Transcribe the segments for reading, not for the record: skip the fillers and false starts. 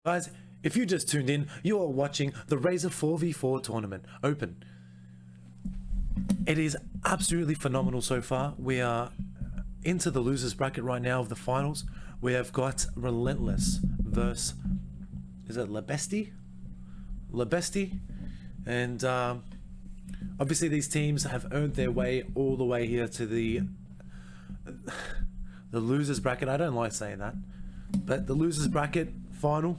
Guys, if you just tuned in, you are watching the Razer 4v4 Tournament Open. It is absolutely phenomenal so far. We are into the losers bracket right now of the finals. We have got Relentless versus, is it BESTIE? BESTIE. And obviously these teams have earned their way all the way here to the losers bracket. I don't like saying that, but the losers bracket final.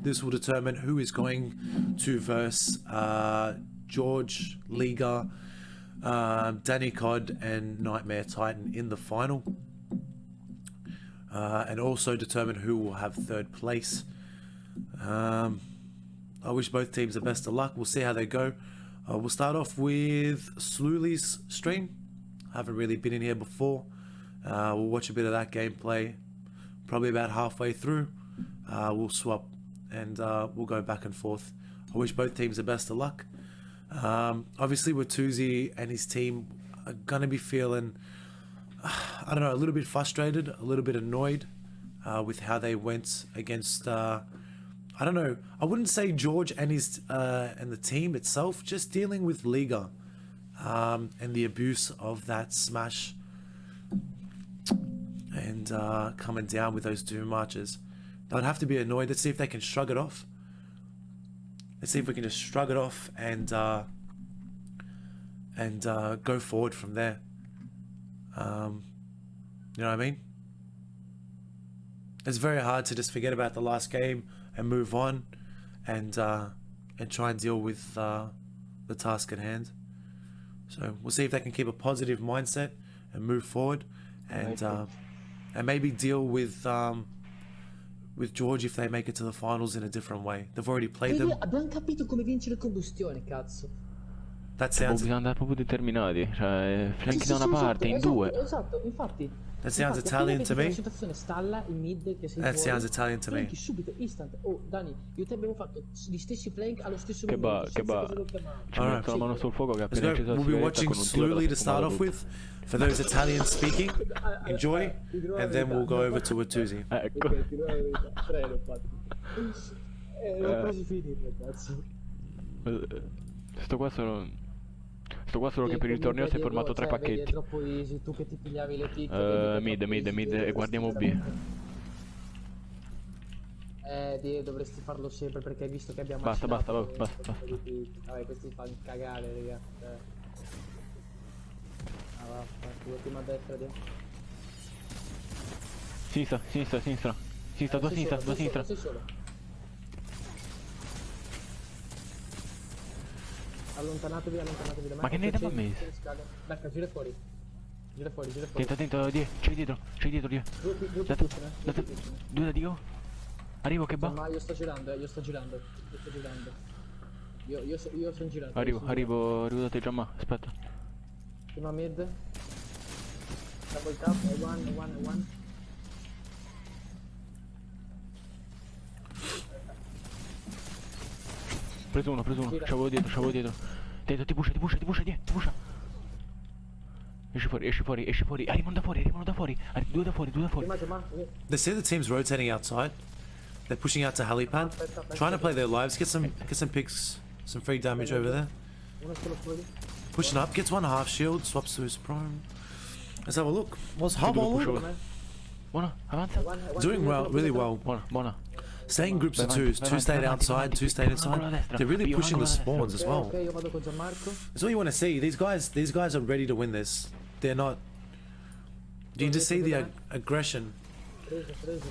This will determine who is going to verse George, Liga, Danny Cod and Nightmare Titan in the final, and also determine who will have third place. I wish both teams the best of luck. We'll see how they go. We'll start off with Sluley's stream. I haven't really been in here before. We'll watch a bit of that gameplay. Probably about halfway through, we'll swap and we'll go back and forth. I wish both teams the best of luck. Obviously Watuzi and his team are gonna be feeling, I don't know, a little bit frustrated, a little bit annoyed with how they went against I don't know, I wouldn't say George and his and the team itself, just dealing with Liga and the abuse of that smash and coming down with those doom marches. They'd have to be annoyed. Let's see if they can shrug it off. Let's see if we can just shrug it off and go forward from there. You know what I mean? It's very hard to just forget about the last game and move on and try and deal with the task at hand. So we'll see if they can keep a positive mindset and move forward and maybe deal with George if they make it to the finals in a different way. They've already played them. Abbiamo capito come vincere combustione, cazzo. That sounds... Bisogna andare proprio determinati, cioè flanchi da una parte, in due. Esatto, infatti. That sounds Italian to me. Stalla in mid che sei That sounds Italian to me. Subito, instant. Oh, Dani, io te abbiamo fatto gli stessi flank allo stesso momento. Che va. Ci metto la mano sul fuoco che appena acceso la sigaretta. We'll be watching Sluley to start off with. For those Italian speaking, enjoy, and then we'll go over to Watuzi. Ecco. L'ho quasi finito, cazzo. Sto qua solo che per il torneo si è formato 3 pacchetti. È troppo easy, tu che ti pigliavi le picche. Mid e guardiamo B. Dovresti farlo sempre perché hai visto che abbiamo basta. Vabbè, questi fanno cagare, raga. Vaffanculo, prima a destra di... Sinistra, tua sinistra. Sei solo. Allontanatevi da me. Ma che ne dà a me? Becca, gira fuori. Dentro, c'è dietro, Dio. Due da Dio. Arrivo che va. Ma io sto girando. Io sono girato. Arrivo da te, Giamma, aspetta. Prima mid. Double tap, one. Preso uno, c'avevo dietro. Dentro, ti pusha. Esci fuori. Arrivano da fuori. Due da fuori. They say the team's rotating outside. They're pushing out to helipad, trying to play their lives, get some picks, some free damage over there. Pushing up, gets one half shield, swaps to his prime. Let's have a look. Doing well, really well. Buona. Staying in groups of twos, two stayed outside, two stayed inside. They're really pushing the spawns as well. That's all you want to see. These guys are ready to win this. They're not. You can just see the aggression.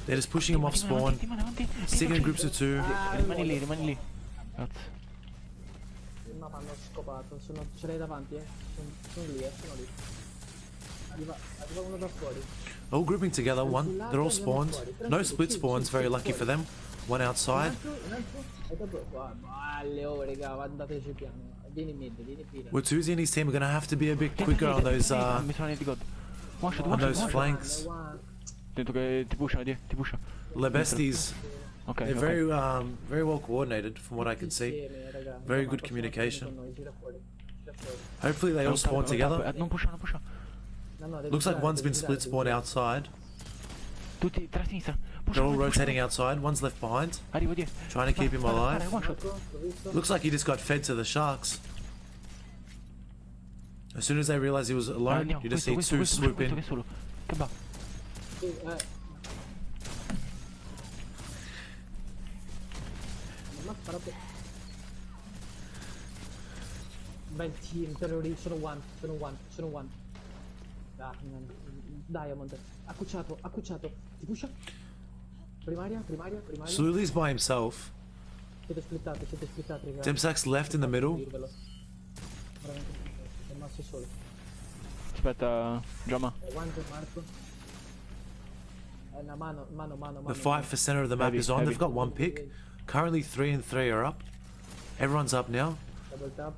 They're just pushing them off spawn, sticking in groups of two. Rimani lì. Ma hanno scopato, ce l'hai davanti, sono lì. Arriva uno da fuori. All grouping together, one. They're all spawned. No split spawns, very lucky for them. One outside. Watuzi and his team are gonna have to be a bit quicker on those flanks. Dentro che ti pusha. BESTIE's. Okay, they're very well coordinated from what I can see. Very good communication. Hopefully they all spawn together. Non pusha. Looks like one's been split spawn outside. Tutti tra sinistra. They're all rotating outside. One's left behind, Arrivo dietro. trying to keep him alive. One shot. L'ho visto. Looks like he just got fed to the sharks. As soon as they realized he was alone, Andiamo, you just questo, see two questo, swoop questo, in. che solo. Che va. Sì, non ha sparato. Bel team, terroristi, sono one. Diamond, accucciato, ti pusha? Primaria. Sluly's by himself. Siete splittati, raga. Dimsak's left in the middle. Dirvelo. Veramente, è rimasto solo. Aspetta, Giamma. Guante, Marco. Una mano. The fight for center of the map Heavy, is on. heavy. They've got one pick. Currently 3 and 3 are up. Everyone's up now. Double tap.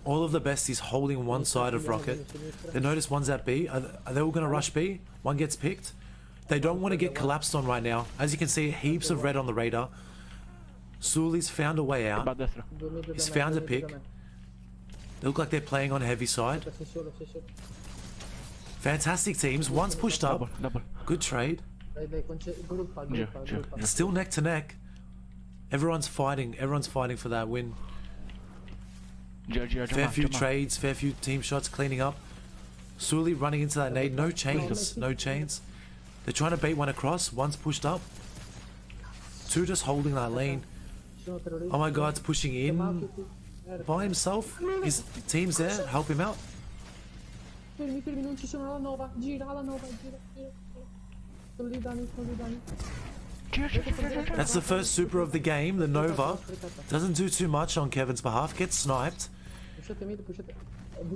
All of the besties holding one side of Rocket. They notice one's at B. Are they all going to rush B? One gets picked. They don't want to get collapsed on right now. As you can see, heaps of red on the radar. Sluly's found a way Va a out. destra. He's found a pick. They look like they're playing on heavy side. Sei solo. Fantastic teams. One's pushed up. Double. Good trade. Dai, gruppa. It's still neck to neck. Everyone's fighting. Everyone's fighting for that win. Già, Fair few Giamma. trades, fair few team shots cleaning up. Sluly running into that nade. No chains. They're trying to bait one across. One's pushed up. Two just holding that lane. Sono terroristi. Oh my god, it's pushing in by himself. His team's there. Help him out. Fermi, non ci sono alla nova. Gira. Sono lì Dani. Già. That's the first super of the game. The Nova doesn't do too much on Kevin's behalf. Gets sniped. Pushate mid, pushate.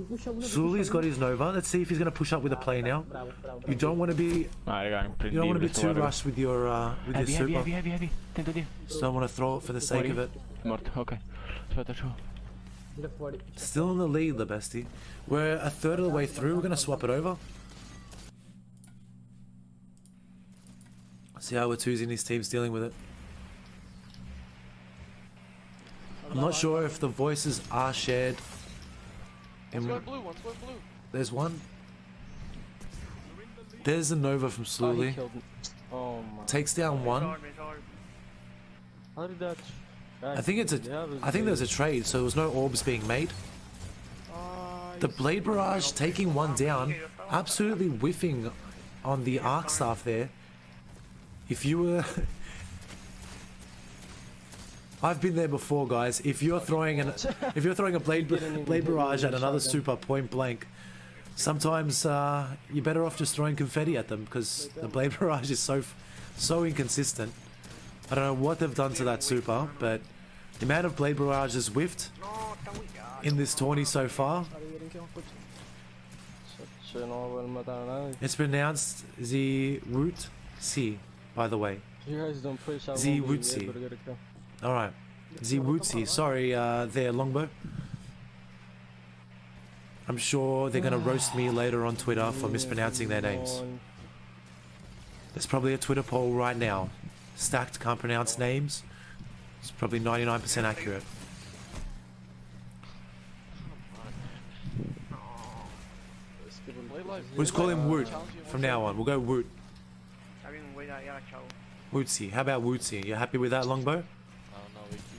Pusha uno. Sluly's got his Nova. Let's see if he's going to push up with a play now. Bravo. You don't want to be Raga, you don't want to be too imprendibile. rushed with your super. Heavy. Tento di. Just don't want to throw it for the sake of it. Morto, ok. Aspetta, ciao. Gira fuori. Still in the lead, the bestie. We're a third of the way through. We're going to swap it over. See how Watusi and his team's dealing with it. I'm not sure if the voices are shared. One's going blue. There's one. There's a Nova from Sluly. Oh my. Takes down one. How did that? I think there's a trade, so there was no orbs being made. The Blade Barrage taking one down, absolutely whiffing on the arc staff there. If you were... I've been there before, guys. If you're throwing a blade barrage at another super point blank, sometimes you're better off just throwing confetti at them because the blade barrage is so inconsistent. I don't know what they've done to that super, but the amount of blade barrages whiffed in this tourney so far, it's pronounced Z-Woot-Si, by the way. You guys don't push out. Z-Woot-Si. Alright. Z-Woot-Si. Sorry there, Longbow. I'm sure they're going to roast me later on Twitter for mispronouncing their names. There's probably a Twitter poll right now. Stacked can't pronounce names. It's probably 99% accurate. We'll just call him Woot from now on. We'll go Woot. Wootsie. How about Wootsie? You happy with that, Longbow?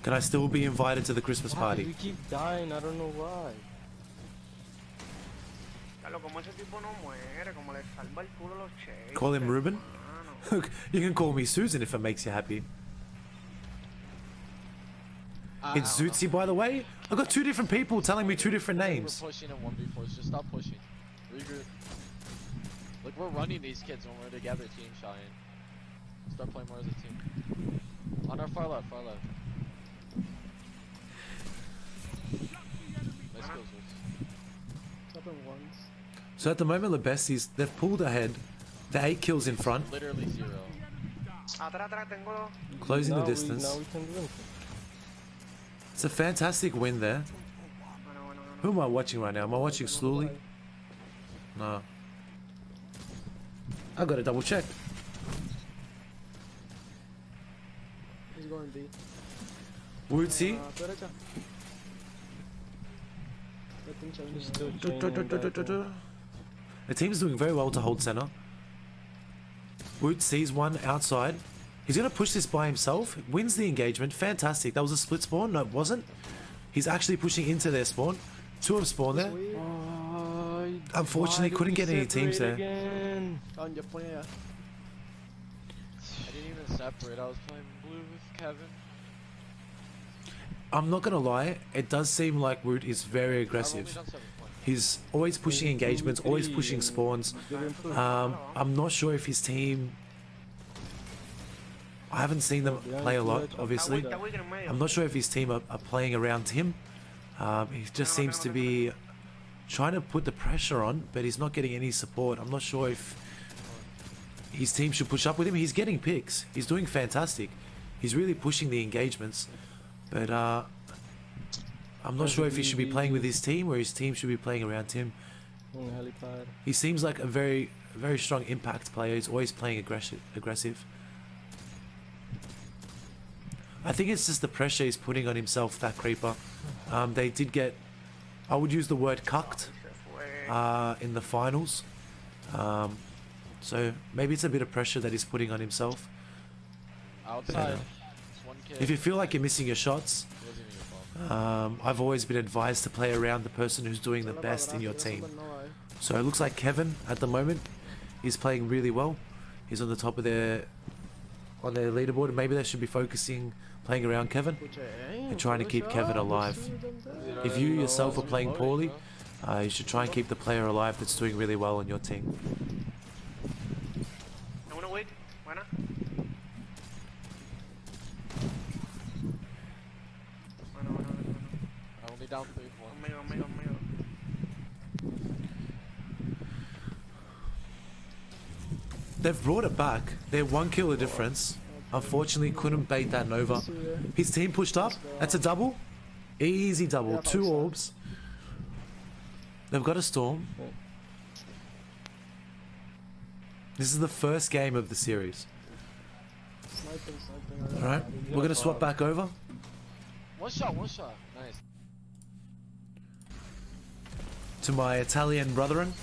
Can I still be invited to the Christmas We party? keep dying. I don't know why. Call him Ruben? You can call me Susan if it makes you happy. It's Zootsie, by the way. I've got two different people telling me two different names. We're pushing in 1v4s. Just stop pushing. Regroup. Like, we're running these kids when we're together, Team Cheyenne. Start playing more as a team. On our far left. Nice kills, So at the moment, the besties, they've pulled ahead. The 8 kills in front, literally 0. closing the Now distance. we can win. It's a fantastic win there. Who am I watching right now? Am I watching Sluly? No. I gotta double check. He's going B. Wootsie. Still chaining that one. The team's doing very well to hold center. Wood sees one outside. He's going to push this by himself. Wins the engagement. Fantastic. That was a split spawn. No, it wasn't. He's actually pushing into their spawn. Two have spawned there. Unfortunately, couldn't get any teams there. I didn't even separate. I was playing blue with Kevin. I'm not going to lie. It does seem like Wood is very aggressive. I've only done 7 points. He's always pushing engagements, always pushing spawns. I'm not sure if his team... I haven't seen them play a lot, obviously. I'm not sure if his team are playing around him. He just seems to be trying to put the pressure on, but he's not getting any support. I'm not sure if his team should push up with him. He's getting picks. He's doing fantastic. He's really pushing the engagements. But I'm not sure if he should be playing with his team or his team should be playing around him. He seems like a very strong impact player. He's always playing aggressive. I think it's just the pressure he's putting on himself, that creeper. They did get, I would use the word cucked in the finals. So maybe it's a bit of pressure that he's putting on himself. Outside. It's one kid. If you feel like you're missing your shots, It wasn't even your fault. I've always been advised to play around the person who's doing the best in your team. So it looks like Kevin at the moment is playing really well. He's on the top of their leaderboard. Maybe they should be focusing playing around Kevin and trying to keep Kevin alive. If you yourself are playing poorly, you should try and keep the player alive that's doing really well on your team. I only down 3-4. They've brought it back. They're 1 kill of difference. Unfortunately, couldn't bait that Nova. His team pushed up. That's a double. Easy double. 2 orbs. They've got a storm. This is the first game of the series. Alright, we're going to swap back over. One shot. Nice. To my Italian brethren.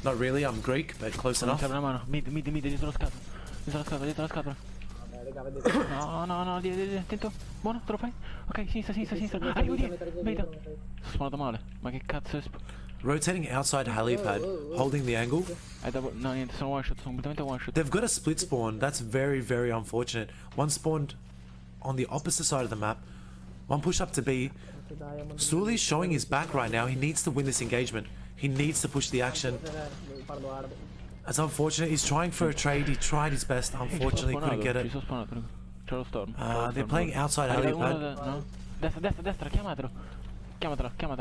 Not really, I'm Greek, but close enough. Mid, dietro la scatola. Dietro la scatola. No, attento. Buono, te lo fai? Ok, sinistra. Arrivo dietro. Vedo. Sto spawnato male. Ma che cazzo è Rotating outside helipad, holding the angle. No, niente, sono one shot, sono completamente one shot. They've got a split spawn. That's very unfortunate. One spawned on the opposite side of the map. One push up to B. Suli's showing his back right now. He needs to win this engagement. He needs to push the action. That's unfortunate. He's trying for a trade. He tried his best. Unfortunately, couldn't get it. They're playing outside helipad. Destra, chiamatelo.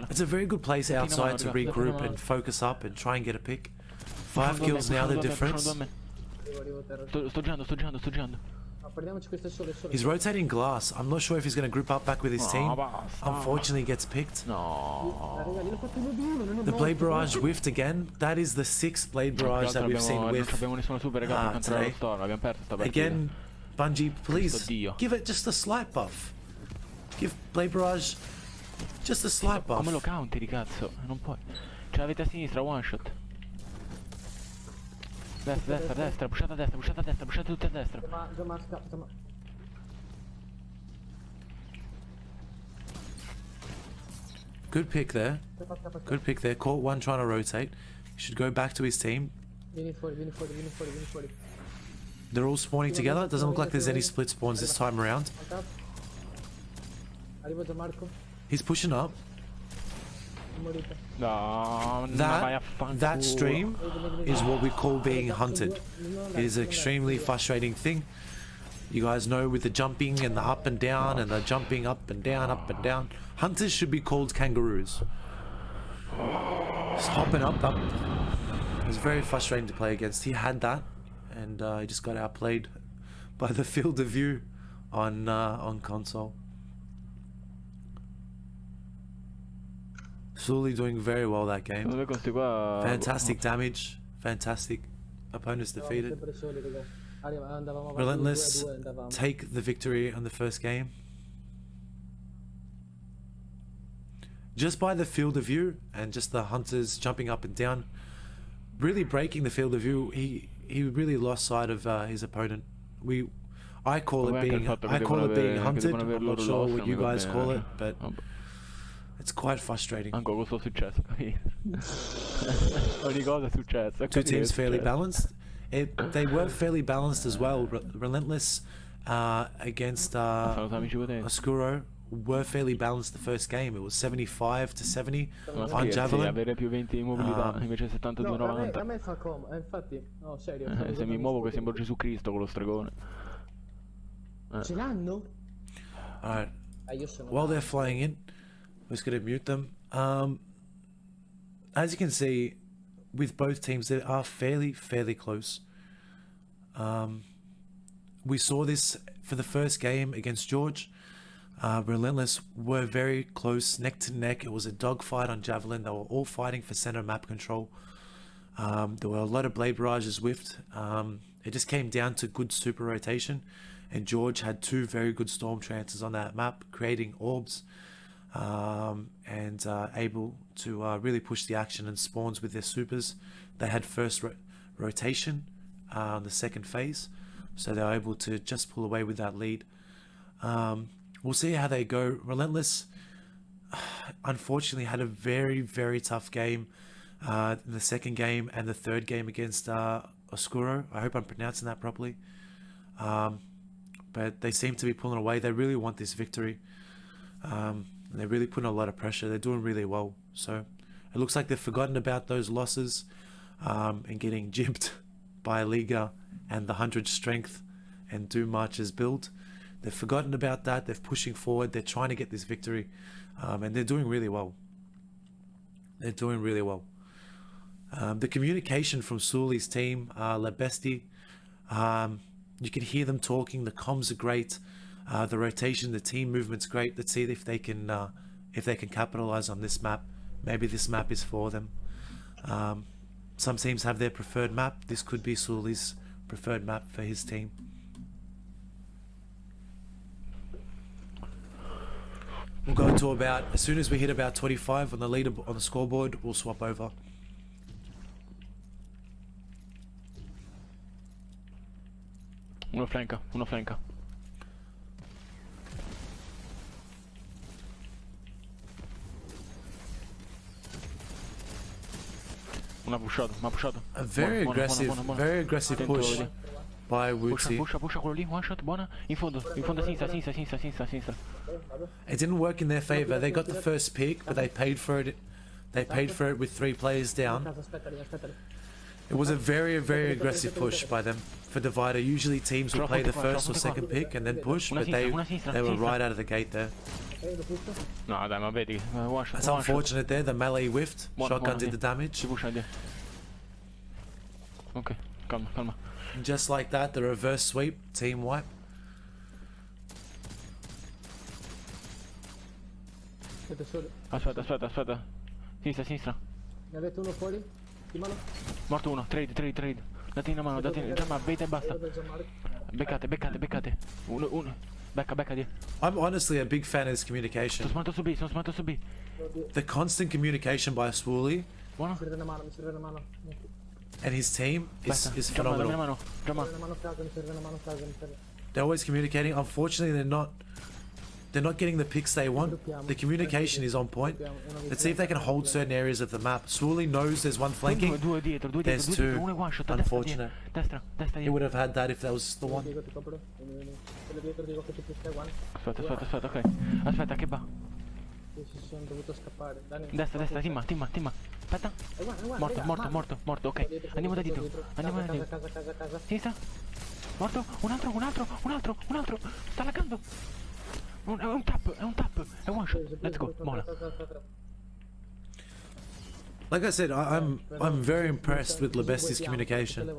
It's a very good place outside to regroup and focus up and try and get a pick. 5 kills now, the difference. Sto girando. He's rotating glass. I'm not sure if he's going to group up back with his team. Unfortunately, he gets picked. No. The Blade Barrage whiffed again. That is the 6th Blade Barrage that we've seen whiff today. Again, Bungie, please give it just a slight buff. Give Blade Barrage just a slight buff. Come lo counteri, cazzo? Non puoi. Ce l'avete a sinistra, one shot. Destra, pushate a destra, pushate tutti a destra. Good pick there. Good pick there. Caught one trying to rotate. He should go back to his team. Vieni fuori. They're all spawning together. It doesn't look like there's any split spawns this time around. Arrivo Gianmarco. He's pushing up. No, That stream is what we call being hunted. It is an extremely frustrating thing. You guys know, with the jumping and the up and down and the jumping up and down. Hunters should be called kangaroos. Just hopping up. It's very frustrating to play against. He had that, and he just got outplayed by the field of view on console. Slowly doing very well that game. Fantastic damage. Fantastic. Opponents defeated. Relentless take the victory on the first game. Just by the field of view and just the hunters jumping up and down, really breaking the field of view. he really lost sight of his opponent. I call Vabbè, it anche being il fatto che I call devono it being avere- che hunted. devono I'm averlo not sure rilosso, what you non mi va guys call bene. it, but Vabbè. it's quite frustrating. Anche questo è successo, capito? Ogni cosa è successa. Two capito che è teams fairly successo. balanced. They were fairly balanced as well. Relentless against Saluto amici potenti. Oscuro were fairly balanced the first game. It was 75 to 70 Ma on scherzi, Javelin. avere più 20 di mobilità invece No, 72-90. a me fa comodo, infatti, no, serio. Se mi muovo che sembro Gesù Cristo con lo stregone. Ce l'hanno? Alright, Io sono... while they're flying in, I'm just going to mute them. As you can see, with both teams, they are fairly close. We saw this for the first game against George. Relentless were very close, neck to neck. It was a dogfight on Javelin. They were all fighting for center map control. There were a lot of blade barrages whiffed. It just came down to good super rotation, and George had two very good storm trances on that map, creating orbs and able to really push the action and spawns with their supers. They had first rotation on the second phase, so they were able to just pull away with that lead. We'll see how they go. Relentless, unfortunately, had a very tough game in the second game and the third game against Oscuro. I hope I'm pronouncing that properly. But they seem to be pulling away. They really want this victory. And they're really putting a lot of pressure. They're doing really well. So it looks like they've forgotten about those losses and getting jibbed by Liga and the 100 strength and Doom March's build. They've forgotten about that. They're pushing forward. They're trying to get this victory. And they're doing really well. They're doing really well. The communication from Suli's team, BESTIE, you can hear them talking. The comms are great. The rotation, the team movement's great. Let's see if they can capitalize on this map. Maybe this map is for them. Some teams have their preferred map. This could be Suli's preferred map for his team. We'll go to about, as soon as we hit about 25 on the leader on the scoreboard, we'll swap over. Uno flanca, uno flanca. Una pushato, m'ha pushato. A very Buona, aggressive, buona, buona. very aggressive Attento, push vedi. by Pusha, Woodsy. pusha quello lì, one shot, buona. In fondo a sinistra. It didn't work in their favor. They got the first pick, but they paid for it. They paid for it with 3 players down. Aspetta. It was a very aggressive push by them for Divider. Usually teams will play the first or second pick and then push, but they were right out of the gate there. No dai, ma vedi, one shot. That's unfortunate there. The melee whiffed. Shotgun did the damage. Si pusha via. Ok, calma. And just like that, the reverse sweep, team wipe. Siete soli. Aspetta. Sinistra. Ne avete uno fuori? Timalo. Morto uno, trade. Date una mano, già ma beta e basta. Beccate. Uno. Becca di. I'm honestly a big fan of this communication. Sono sparto su B. The constant communication by Swooly Buono. Mi serve una mano. and his team is Dammi phenomenal. una mano. Mi serve una mano frase. They're always communicating. Unfortunately, they're not getting the picks they want. The communication is on point. Let's see if they can hold certain areas of the map. Swooly knows there's one flanking. Due dietro, There's two. uno e one shot. Unfortunate. Destra He dietro. would have had that if that was the one. Diego ti copro. Vieni. Quello dietro dico che ti push one. Aspetta, ok. Aspetta, che va. Io si sono dovuto scappare. Dani. Destra, timma. Aspetta. È guarda. Morto, ok. Andiamo da dietro. Casa. Sinistra. Morto. Un altro. Sta laggando. È un tap. È one shot. Let's go. Buona. Like I said, I'm very impressed with BESTIE's communication.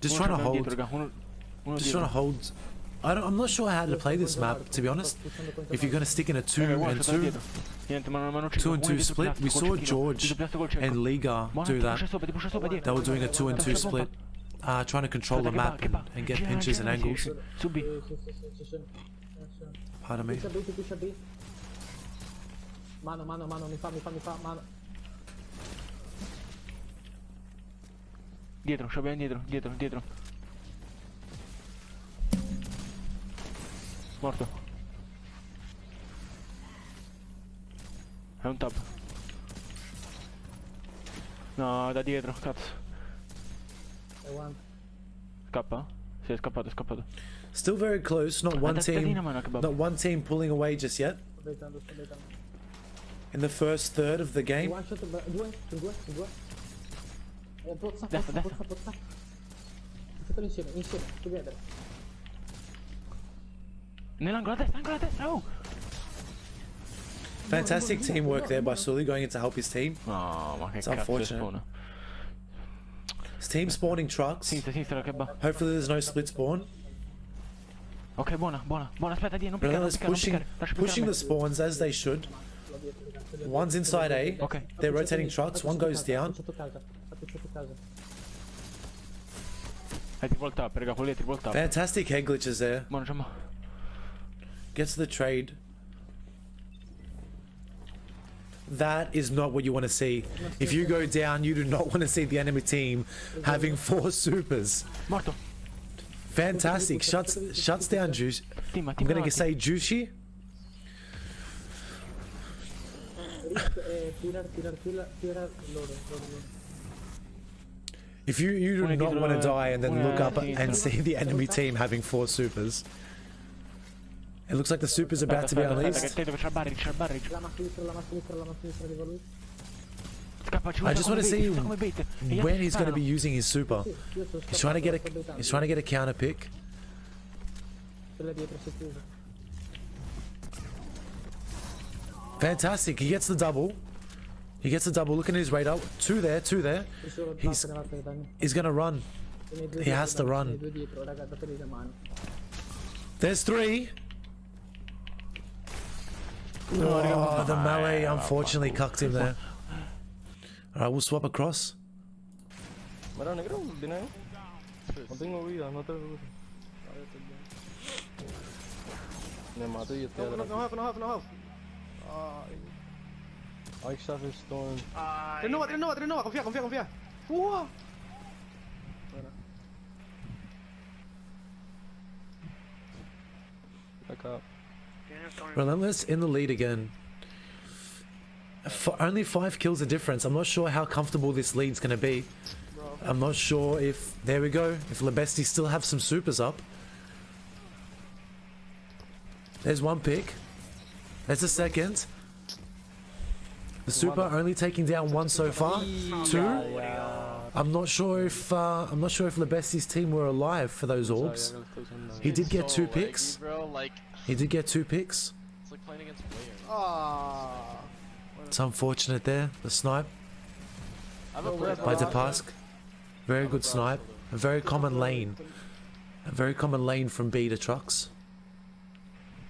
Just trying to hold. I'm not sure how to play this map, to be honest. If you're going to stick in a 2 and 2 and 2 split, we saw George and Liga do that. They were doing a 2 and 2 split, trying to control the map and get pinches and angles. Su B. Pardon me. Mano, mi fa, mano. Dietro, ci abbiamo dietro. Morto. È un tab. No, da dietro, cazzo. E one. Scappa? Sì, è scappato. Still very close. Not one team. Not one team pulling away just yet. Sto bettando. In the first third of the game. One shot, due. Pozza. Fatelo insieme, together. Nell'angolo a destra, oh! Fantastic teamwork there by Sully going in to help his team. No, ma che It's cazzo unfortunate. spawna. His team spawning trucks. Sinistra che va. Hopefully there's no split spawn. Ok, buona, aspetta, non piccare, Relentless pushing the spawns as they should. One's inside A. Ok. They're rotating trucks. One goes down. Sotto casa. È triple tap, raga, quello è triple tap. Fantastic head glitches there. Buono, c'è Gets the trade. That is not what you want to see. If you go down, you do not want to see the enemy team having 4 supers. Morto. Fantastic. Shuts down Juice. I'm going to say Juicy. Tirar loro. If you do not want to die and then look up and see the enemy team having 4 supers. It looks like the super's about to be unleashed. I just want to see when he's going to be using his super. He's trying to get a counter pick. Fantastic. He gets the double. Look at his radar. Two there. He's going to run. He has to run. There's 3. Oh, the melee unfortunately cucked him there. Alright, we'll swap across. Mira, negro, viene ahí. No tengo vida, no te preocupes. Me mato y estoy atrás. No have. Ay, Shadow Storm. Tres nova, confía. Wow. Back up. Relentless in the lead again. Only 5 kills a difference. I'm not sure how comfortable this lead's going to be. I'm not sure if... There we go. If BESTIE still have some supers up. There's one pick. There's a second. The super only taking down 1 so far. 2. I'm not sure if BESTIE's team were alive for those orbs. He did get 2 picks. He did get 2 picks. It's like playing against players. It's unfortunate there. The snipe by Depask. Very good snipe. A very common lane. A very common lane from B to trucks.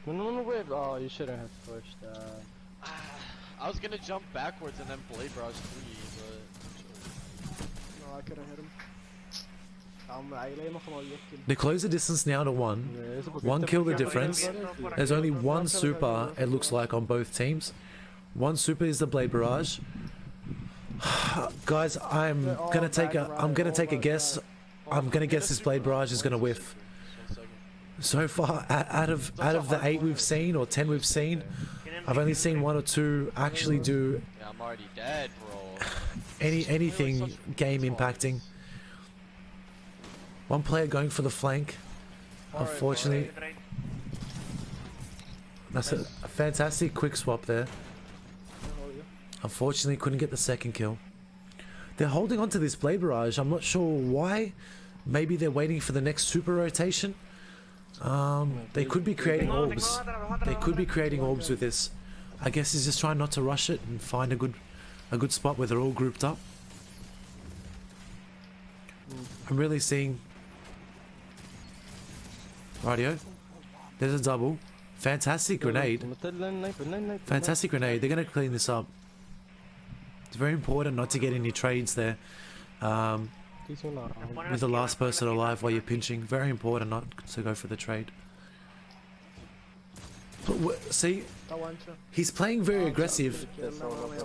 No, wait. Oh, you shouldn't have pushed that. I was gonna jump backwards and then Blade Barrage 3, but... No, I couldn't hit him. They close the distance now to 1. 1 kill the difference. There's only 1 super, it looks like, on both teams. 1 super is the Blade Barrage. Guys, I'm gonna take a guess. I'm gonna guess this Blade Barrage is gonna whiff. So far, out of the 8 we've seen or 10 we've seen, I've only seen 1 or 2 actually do Yeah, I'm already dead, bro. anything game impacting. 1 player going for the flank. Unfortunately, that's a fantastic quick swap there. Unfortunately, couldn't get the second kill. They're holding on to this Blade Barrage. I'm not sure why. Maybe they're waiting for the next super rotation. They could be creating orbs. They could be creating orbs with this. I guess he's just trying not to rush it and find a good spot where they're all grouped up. I'm really seeing... Rightio. There's a double. Fantastic grenade. Fantastic grenade. They're going to clean this up. It's very important not to get any trades there. With the last person alive while you're pinching. Very important not to go for the trade. But See, Está one shot. he's playing very aggressive.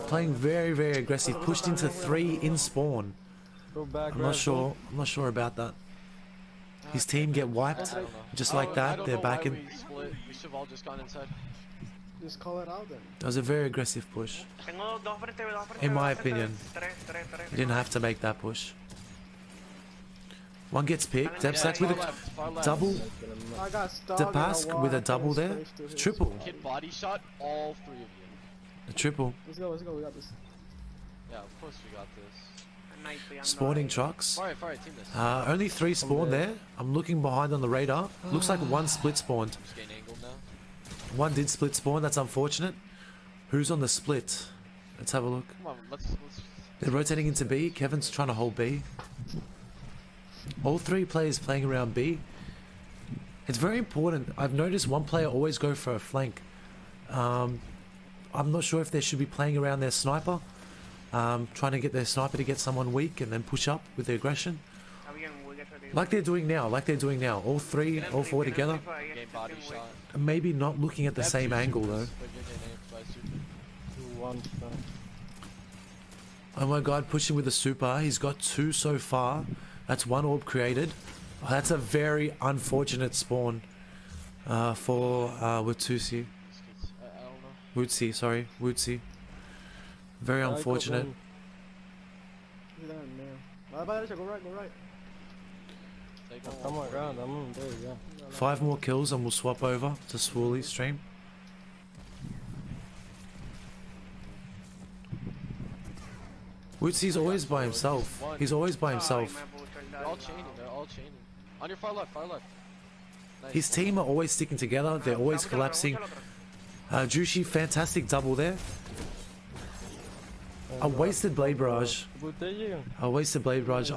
Playing very, very aggressive. Pushed into 3 in spawn. Go back. I'm not sure. I'm not sure about that. His team get wiped, I don't know. just I like don't- that. I don't They're know back why in. we split. We should have all just gone inside. Just call it out then. That was a very aggressive push. Tengo dos frente, dos frente. In my dos frente, opinion. Tres, tres, tres. He didn't have to make that push. One gets picked. Depsack far with left, far a left. double. I got stuck. Depask with a double there. Triple. Kid body shot all 3 of you. A triple. Let's go. We got this. Yeah, of course we got this. Nice, ando Spawning ahí. trucks. Far right, team this. Only 3 spawned there. I'm looking behind on the radar. Looks like 1 split spawned. I'm just getting angled now. 1 did split spawn. That's unfortunate. Who's on the split? Let's have a look. Come on, let's They're rotating into B. Kevin's trying to hold B. All 3 players playing around B. It's very important. I've noticed one player always go for a flank. I'm not sure if they should be playing around their sniper. Trying to get their sniper to get someone weak and then push up with the aggression. Está bien, voy a salir. Like they're doing now. All 3, all 4 together. game body shot. Maybe not looking at the They have same 2 angle supers, though. but you're getting amped by super. 1 shot. Oh my god, pushing with a super. He's got 2 so far. That's 1 orb created. Oh, that's a very unfortunate spawn for Wutsi. These kids, I don't know. Wutsi, sorry. Wutsi. Very unfortunate. He's down there. Va para derecha. Go right. Take one. Estamos acá, estamos. There you go. 5 more kills and we'll swap over to Swooley's stream. Wutsi's always by himself. He's always by Ay, himself. me puso el They're all daño. chaining, they're all chaining. On your far left, far left. Nice. His team are always sticking together. They're always Mucho el otro, collapsing. mucho el otro. Jushi, fantastic double there. A wasted blade barrage. Botella. A wasted blade barrage. I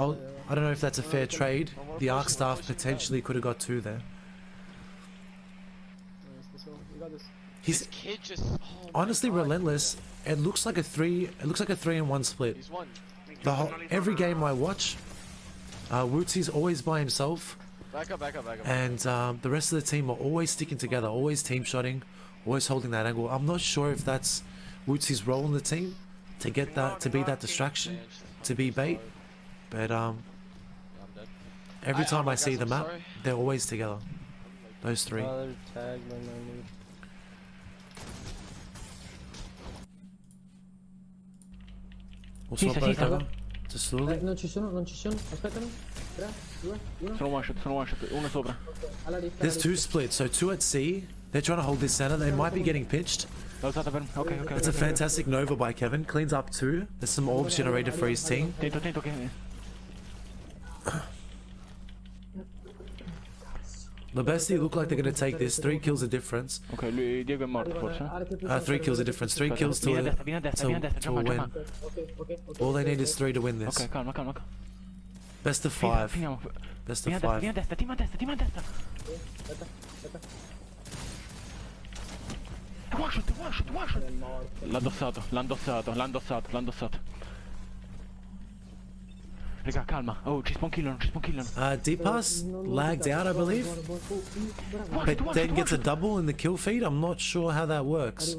don't know if that's a fair trade. The arc staff potentially could have got 2 there. Nice. Let's go. We got this. He's This kid just. Oh my honestly God. relentless. It looks like a 3. It looks like a 3-in-1 split. He's one. The whole, every game I watch, Wutsi's always by himself, Back up. and the rest of the team are always sticking together, always team shotting, always holding that angle. I'm not sure if that's Wutsi's role in the team to get that, to be that distraction, to be bait, but Yeah, I'm dead. every time I guys, see the I'm map, sorry. they're always together. Those 3. Another tag, man. We'll Sì, swap sì, back sta- over to Slowly. Non ci sono. Aspettami. 3, 2, 1. Sono one shot, uno sopra. Alla rischia. There's 2 splits, so 2 at C. They're trying to hold this center. They might be getting pitched. L'ho usata per me. Ok. It's a fantastic Nova by Kevin. Cleans up 2. There's some orbs generated for his team. Attento che... The Bestie look like they're going to take this. 3 kills a difference. Ok, lui, Diego è morto forse. 3 kills a difference. 3 kills to Vieni a destra, vieni a destra, to Giamma, win. Ok. All they need is 3 to win this. Ok, calma. Best of 5. Finiamo. Best Vieni of a destra, 5. team a destra. One shot. L'ha indossato. Raga, calma. Oh, ci spawn killano. Deep pass lagged out, I believe, but then gets a double in the kill feed. I'm not sure how that works.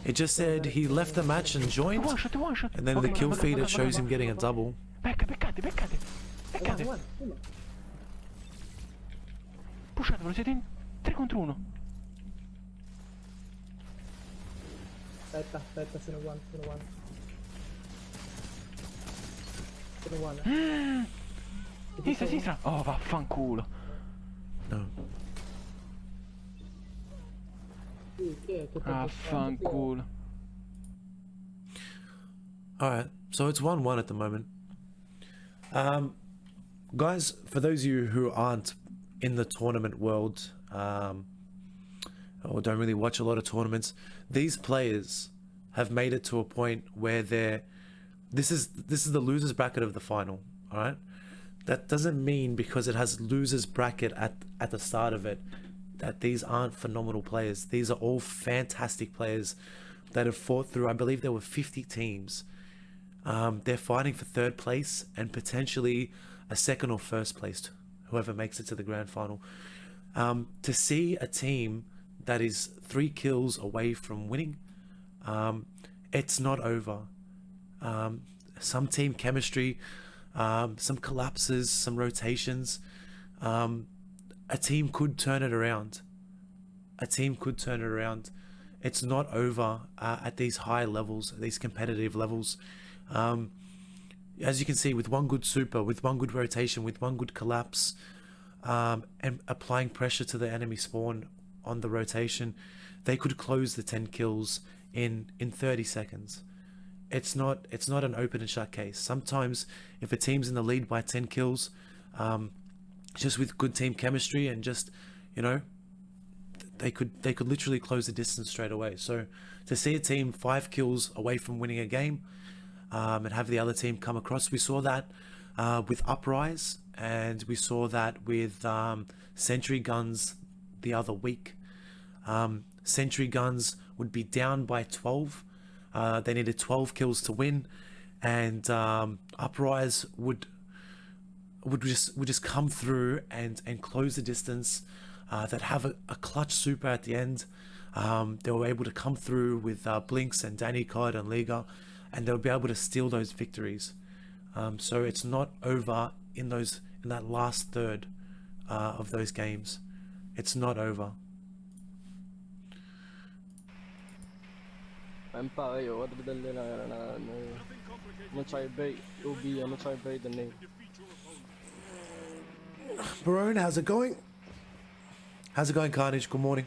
It just said he left the match and joined, One shot. and then in the kill feed it shows him getting a double. Beccate. Pushatelo, siete in 3 contro 1. Aspetta, sono one. Sono one. Sinistra. Oh, vaffanculo. No. Che Vaffanculo. Alright, so it's 1-1 at the moment. Guys, for those of you who aren't in the tournament world, or don't really watch a lot of tournaments, these players have made it to a point where this is the losers bracket of the final. Alright? That doesn't mean because it has losers bracket at the start of it that these aren't phenomenal players. These are all fantastic players that have fought through, I believe there were 50 teams. They're fighting for 3rd place and potentially a 2nd or 1st place, whoever makes it to the grand final. To see a team that is 3 kills away from winning. It's not over. Some team chemistry, some collapses, some rotations. A team could turn it around. It's not over at these high levels, these competitive levels. As you can see, with one good super, with one good rotation, with one good collapse, and applying pressure to the enemy spawn on the rotation, they could close the 10 kills in 30 seconds. It's not an open and shut case. Sometimes if a team's in the lead by 10 kills, just with good team chemistry and just, you know, they could literally close the distance straight away. So to see a team 5 kills away from winning a game, and have the other team come across, we saw that with Uprise, and we saw that with Sentry Guns the other week. Sentry Guns would be down by 12. They needed 12 kills to win, and Uprise would just come through and close the distance. That have a clutch super at the end. They were able to come through with Blinks and Danny Cod and Liga, and they'll be able to steal those victories. So it's not over in that last third of those games. It's not over. I'm pareil, what the I'm gonna try to bait OB, I'm gonna try to bait the name. Barone, how's it going? How's it going, Carnage? Good morning.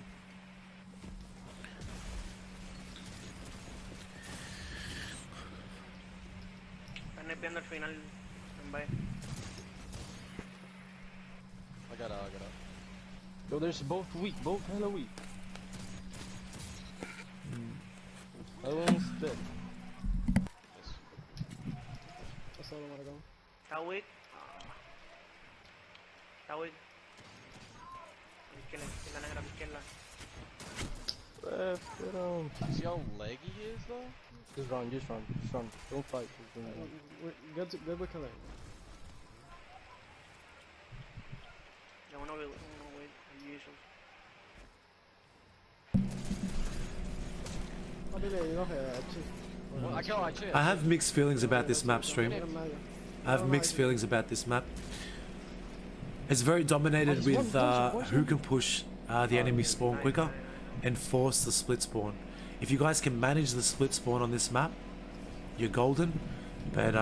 Están espiando el final. Bye. I got out. Yo, there's both hella weak. Other one's dead. Pasado, maracón. Está weak. Está weak. Izquierda negra, izquierda. See how leggy he is though? Just run. Don't fight. Good with color. Ya uno weak, as usual. Well, I can't actually. I have mixed feelings about this map, stream. I have mixed feelings about this map. It's very dominated with who can push the enemy spawn quicker and force the split spawn. If you guys can manage the split spawn on this map, you're golden. But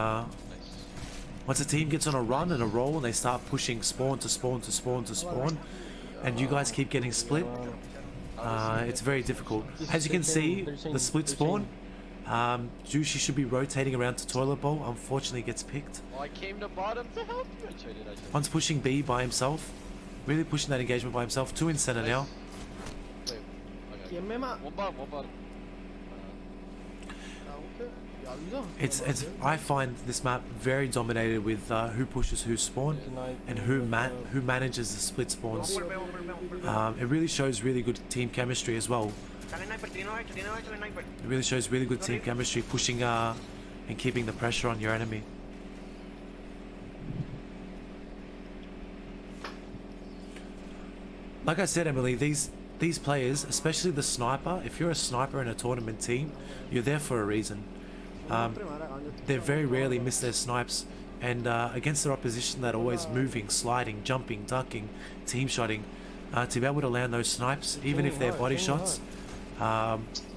once a team gets on a run and a roll and they start pushing spawn to spawn to spawn to spawn, and you guys keep getting split, it's very difficult. As you can see, the split spawn, Juicy should be rotating around to toilet bowl. Unfortunately gets picked. Well, I came to bottom to help you. I traded. One's pushing B by himself, really pushing that engagement by himself. 2 in center now. Wait, okay. ¿Quién me mata? One bottom. It's I find this map very dominated with who pushes who spawn and who manages the split spawns. It really shows really good team chemistry as well. It really shows really good team chemistry, pushing and keeping the pressure on your enemy. Like I said, Emily, these players, especially the sniper, if you're a sniper in a tournament team, you're there for a reason. They very rarely miss their snipes, and against their opposition that are always moving, sliding, jumping, ducking, team shotting, to be able to land those snipes, even if they're body shots,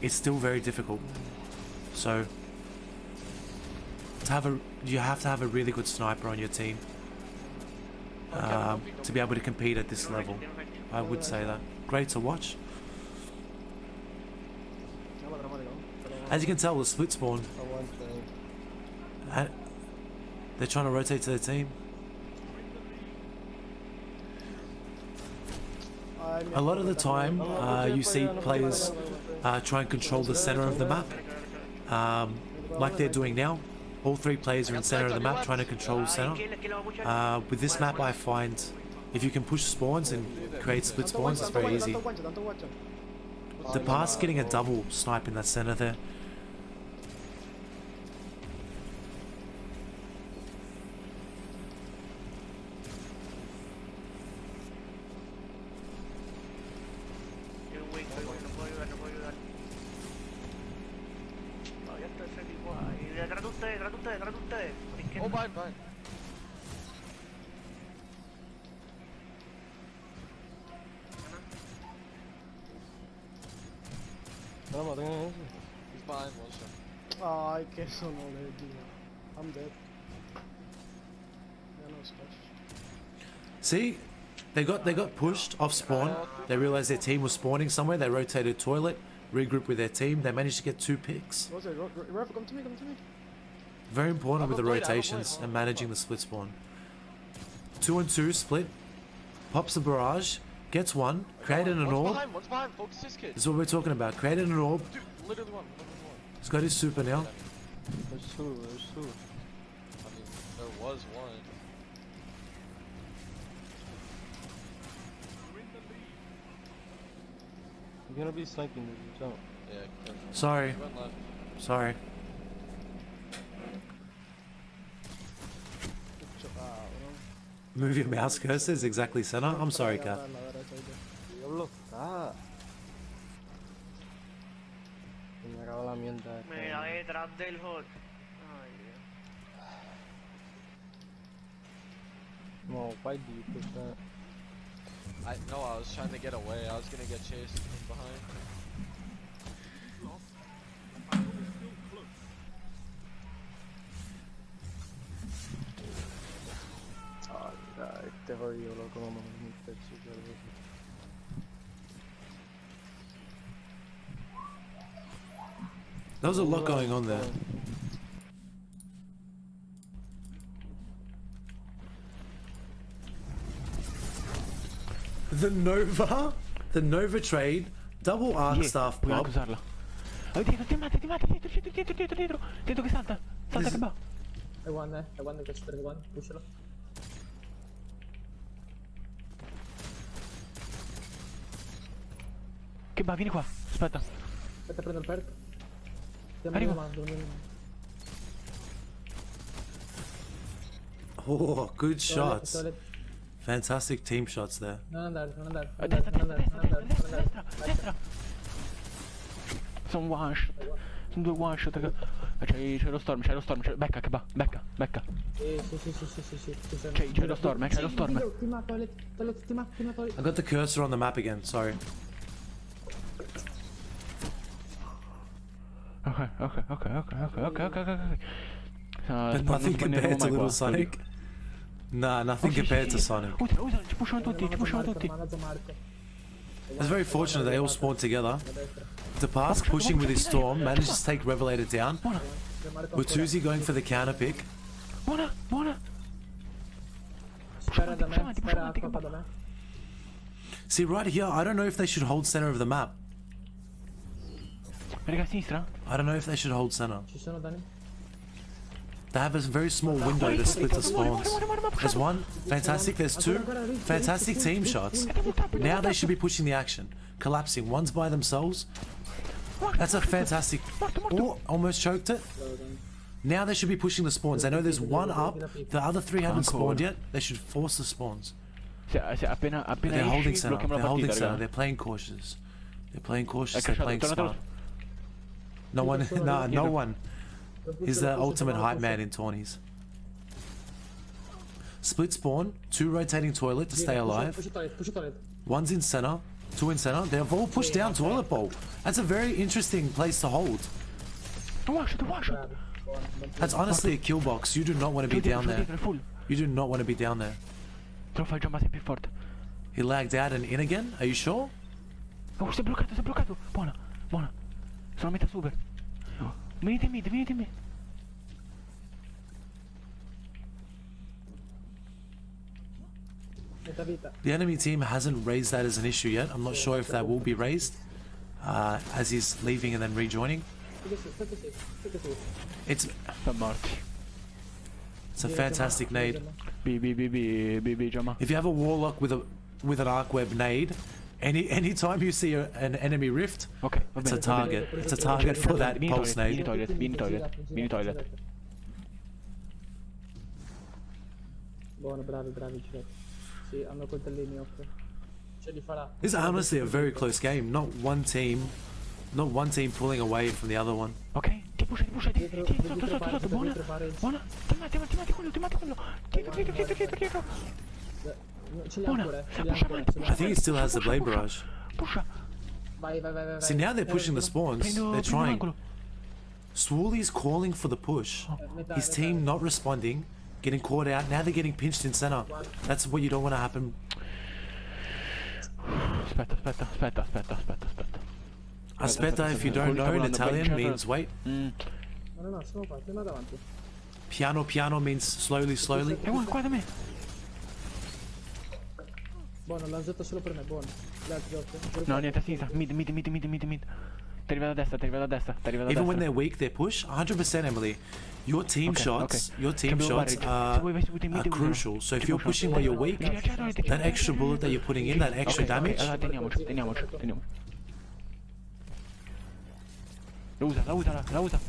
it's still very difficult. So you have to have a really good sniper on your team to be able to compete at this level. I would say that. Great to watch. As you can tell, the split spawn, they're trying to rotate to their team. A lot of the time, you see players try and control the center of the map, like they're doing now. All 3 players are in center of the map trying to control center. With this map, I find if you can push spawns and create split spawns, it's very easy. The pass getting a double snipe in that center there. bind, bind. No, maten a ese. He's behind one shot. Ay, que eso no le di. I'm dead. Yeah, no splash. See, they got pushed off spawn. They realized their team was spawning somewhere. They rotated toilet, regrouped with their team. They managed to get 2 picks. Roger, Rafa, come to me, come to me. Very important with the I'm a blade, rotations and managing the split spawn. 2 and 2 split. Pops a barrage. Gets one. Created an orb. One's behind, focus this kid. This is what we're talking about. Created an orb. Dude, literally one. He's got his super now. There's two, there's two. I mean, there was one. You're gonna be sniping this, jump. Yeah, good. Sorry. He went left. Sorry. Move your mouse cursor is exactly center. I'm sorry, Kat. Diablo, está. Me acabo la mierda. Mira, detrás del hot. Ay, Dios. No, why do you push that? I was trying to get away. I was gonna get chased from behind. Ay, este jodido loco, no me super loco. There was a lot going on there. The Nova trade, double arc staff Puoi pop. anche usarla. Oh, dietro, ti mata, dietro che salta che va. I one che c'è 1, pushalo. Che va, vieni qua, aspetta. Aspetta, prendo il perk. Arrivo. Oh, good shots. Fantastic team shots there. Non andare. Destra. Sono one shot. Sono 2 one shot. C'è lo storm. Becca che va, becca. Sì. C'è lo storm. Ti mato. I got the cursor on the map again, sorry. Ok. But nothing compared to Little Sonic. Nah, nothing compared to Sonic. Usa, ci pushano tutti. It's very fortunate they all spawned together. DePass pushing with his storm, manages to take Revelator down. Watuzi going for the counter pick. Buona. Spera da me. See, right here, I don't know if they should hold center of the map. Raga, a sinistra? I don't know if they should hold center. Ci sono Dani? They have a very small window to split the spawns. There's one, fantastic. There's 2, fantastic team shots. Now they should be pushing the action. Collapsing, one's by themselves. That's a fantastic... Oh, almost choked it. Now they should be pushing the spawns. They know there's one up, the other 3 haven't spawned yet. They should force the spawns. Appena But they're holding esci, center, blocchiamo they're la holding partita, center. raga. They're playing cautious. They're playing cautious, Ecco, they're playing torna. smart. No one, nah, no one. He's the ultimate hype man in tourneys. Split spawn, 2 rotating toilet to stay alive. Push toilet. One's in center, 2 in center. They've all pushed down toilet bowl. That's a very interesting place to hold. One shot. That's honestly a kill box. You do not want to be down there. Full. You do not want to be down there. Te lo fai già più forte. He lagged out and in again. Are you sure? Oh, sei bloccato. Buona. Sono a metà super. Venite in mid. Metà vita. The enemy team hasn't raised that as an issue yet. I'm not sure if that will be raised as he's leaving and then rejoining. It's Sta morti. a fantastic nade. B, Jama. If you have a warlock with an arc web nade, anytime you see an enemy rift, Ok, va it's bene. a target. It's a target for that pulse nade. Vieni toilet. Buono, bravi, giretti. Sì, hanno coltellini, ok. Ce li farà. This is honestly a very close game. Not one team pulling away from the other one. Ok, tipo pushati. Dietro, Sì, dietro sotto, Barrage, buona. dietro Barrage. Buona. Ti matti quello. Dietro. No, ce li ha Buona. ancora, ce li ha Pusha, ancora. avanti, Ce li I ha think he still has the blade barrage. Pusha. Vai, vai, vai, vai. See, now they're pushing the spawns. Prendo They're trying. l'angolo. Swooley's calling for the push. His team not responding, getting caught out. Now they're getting pinched in center. That's what you don't want to happen. Aspetta. Aspetta, if you don't know, in Italian means wait. No, siamo qua, siamo davanti. Piano means slowly. Qua da me. Buono, l'ha usato solo per me, buono. Gli altri otto. No, niente a sinistra. Mid. Ti arriva da destra. Even when they're weak, they push. 100%, Emily. Your team shots, Che abbiamo are vai subito in mid, crucial. So if you're pushing where you're weak, that extra bullet that you're putting in, that extra damage. Allora teniamoci. La usa.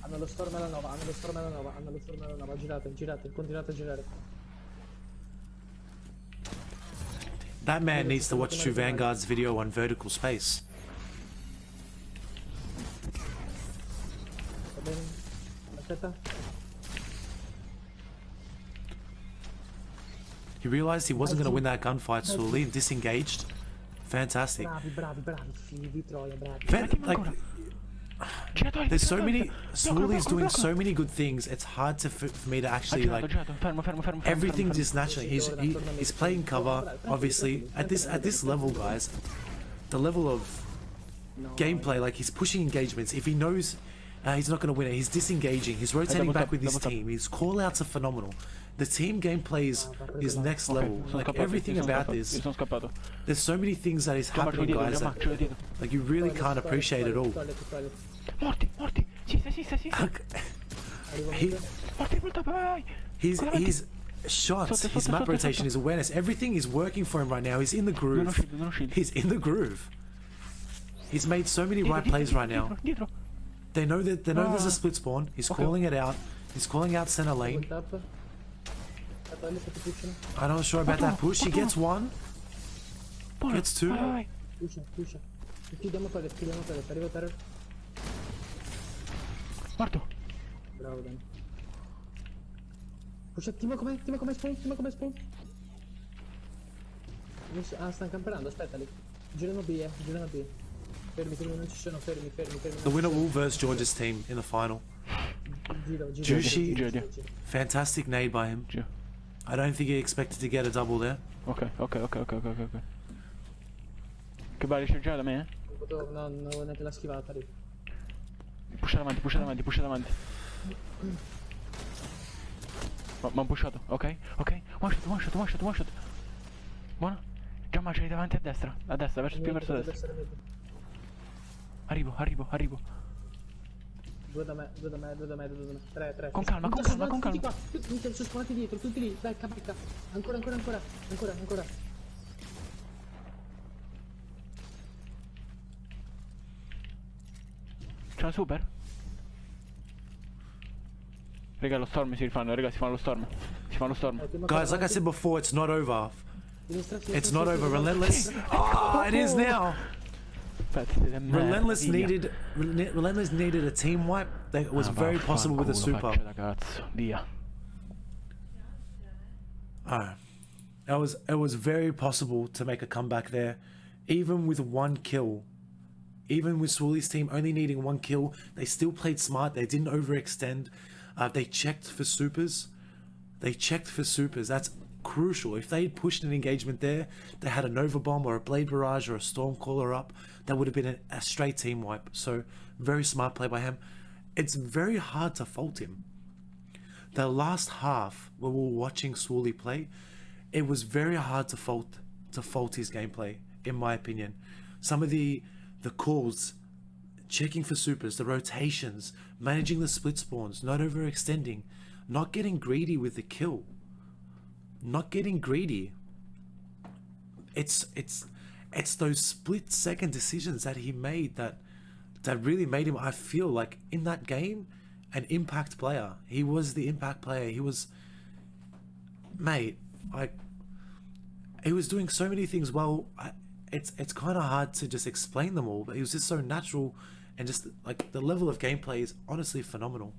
Hanno lo storm alla nova. Girate, continuate a girare. That man needs to watch True Vanguard's video on vertical space. Va bene? Aspetta. He realized he wasn't going to win that gunfight, so Lee disengaged. Fantastic. Bravi, figli di Troia, bravi. There's so many. Swooley's doing so many good things. It's hard for me to actually like. Fermo. Everything just naturally. He's playing cover. Obviously, at this level, guys, the level of gameplay, like he's pushing engagements. If he knows he's not going to win it, he's disengaging. He's rotating back with his team. His call outs are phenomenal. The team gameplay is next level. Like everything about this. There's so many things that is happening, guys. That, like you really can't appreciate it all. Morti. Sista. Morti, His shots, his map rotation, his awareness, everything is working for him right now. He's in the groove. He's in the groove. He's made so many right plays right now. They know there's a split spawn. He's calling it out. He's calling out center lane. I'm not sure about that push. He gets one. Gets two. Pusha. Chiudiamo toilet, arriva terror. Morto. Bravo, Dan. Pusha, Timo come spawn. Ah, stanno camperando, aspettali. Girano B. Fermi, non ci sono, fermi. The winner will verse George's team in the final. Giro. Fantastic nade by him. I don't think he expected to get a double there. Ok. Che vai riesce già da me, No, neanche la schivata lì. Pusha davanti. Ma han pushato, ok? One shot. Buono. Già marcia davanti a destra, più verso destra. Arrivo. Due da me. 3. Con calma. Tutti qua, sono spawnati dietro, tutti lì, dai, capita. Ancora. C'è una super? Raga, lo storm si fanno lo storm. Guys, like I said before, it's not over. It's not over. Relentless. Oh, it is now. Relentless needed a team wipe that was very possible with a super. Ragazzo, via. It was very possible to make a comeback there, even with one kill. Even with Swooley's team only needing one kill, they still played smart. They didn't overextend. They checked for supers. That's crucial. If they had pushed an engagement there, they had a Nova Bomb or a Blade Barrage or a Stormcaller up, that would have been a straight team wipe. So very smart play by him. It's very hard to fault him. The last half, when we were watching Swooley play, it was very hard to fault his gameplay, in my opinion. Some of the calls, checking for supers, the rotations, managing the split spawns, not overextending, not getting greedy with the kill. It's those split second decisions that he made that really made him, I feel like, in that game, an impact player. He was the impact player. He was, mate, like, he was doing so many things well. it's kind of hard to just explain them all, but it was just so natural, and just like the level of gameplay is honestly phenomenal.